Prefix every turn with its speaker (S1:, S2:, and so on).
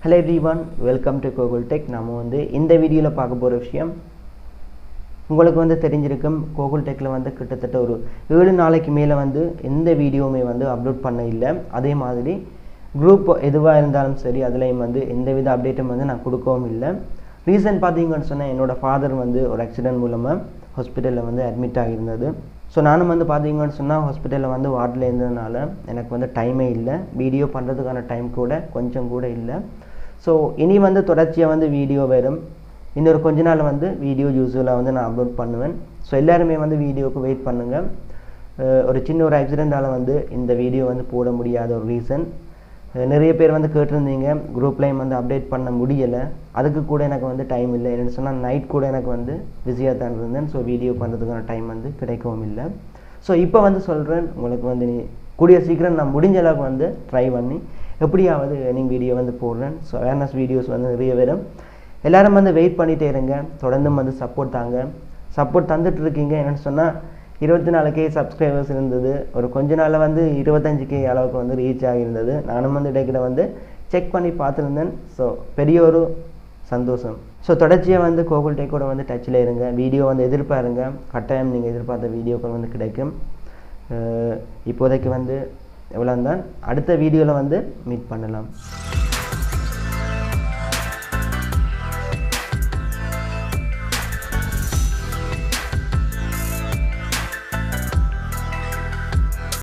S1: Hello everyone, welcome to Google Tech. நாம வந்து இந்த வீடியோல பார்க்க போற விஷயம் உங்களுக்கு வந்து தெரிஞ்சிருக்கும். Google Techல வந்து கிட்டத்தட்ட ஒரு 7 நாளைக்கு மேல வந்து எந்த வீடியோமே வந்து அப்லோட் பண்ண இல்ல. அதே மாதிரி குரூப் எதுவா இருந்தாலும் சரி அதுலயும் வந்து எந்தவித அப்டேட்டும் வந்து நான் கொடுக்கவும் இல்ல. ரீசன் பாத்தீங்கன்னு சொன்னா என்னோட ஃாதர் வந்து ஒரு ஆக்சிடென்ட் மூலமா ஹாஸ்பிடல்ல வந்து அட்மிட் ஆகியிருந்தது. சோ நானும் வந்து பாத்தீங்கன்னு சொன்னா ஹாஸ்பிடல்ல வந்து வார்ட்ல இருந்ததனால எனக்கு வந்து டைமே இல்ல. வீடியோ பண்றதுக்கான டைம் கூட கொஞ்சம் கூட இல்ல. சோ இனி வந்து தொடர்ச்சியா வந்து வீடியோ வரும். இன்னொரு கொஞ்ச நாள் வந்து வீடியோ யூசுவலா வந்து நான் அப்லோட் பண்ணுவேன். சோ எல்லாரும் வந்து வீடியோக்கு வெயிட் பண்ணுங்க. ஒரு சின்ன ஒரு ஆக்சிடென்ட்டால வந்து இந்த வீடியோ வந்து போட முடியாத ஒரு ரீசன். நிறைய பேர் வந்து கேட்டிருந்தீங்க குரூப்லயும் வந்து அப்டேட் பண்ண முடியல. அதுக்கு கூட எனக்கு வந்து டைம் இல்ல. என்ன சொன்னா நைட் கூட எனக்கு வந்து பிஸியா தான் இருந்தேன். சோ வீடியோ பண்றதுக்கான டைம் வந்து கிடைக்கவும் இல்ல. சோ இப்போ வந்து சொல்றேன் உங்களுக்கு வந்து கூடிய சீக்கிரம் நான் முடிஞ்ச அளவுக்கு வந்து ட்ரை பண்ணி எப்படியாவது ஏர்னிங் வீடியோ வந்து போடுறேன். சோ அவேர்னஸ் வீடியோஸ் வந்து நிறைய வரும். எல்லாரும் வந்து வெயிட் பண்ணிட்டே இருங்க. தொடர்ந்து வந்து சப்போர்ட் தாங்க. சப்போர்ட் தந்துட்டு இருக்கீங்க. என்னன்னு சொன்னா 24k சப்ஸ்கிரைபர்ஸ் இருந்தது. ஒரு கொஞ்ச நாள்ல வந்து 25k அளவுக்கு வந்து ரீச் ஆகியிருந்தது. நானும் வந்து இடையில வந்து செக் பண்ணி பார்த்திருந்தேன். சோ பெரிய ஒரு சந்தோஷம். சோ தொடர்ச்சியா வந்து Google Tech ஓட வந்து டச்ல இருங்க. வீடியோ வந்து எதிர்பாருங்க. கட்டாயம் நீங்க எதிர்பார்த்த வீடியோக்கள் வந்து கிடைக்கும். இப்போதைக்கு வந்து எவ்வளவுதான் அடுத்த வீடியோல வந்து மீட் பண்ணலாம்.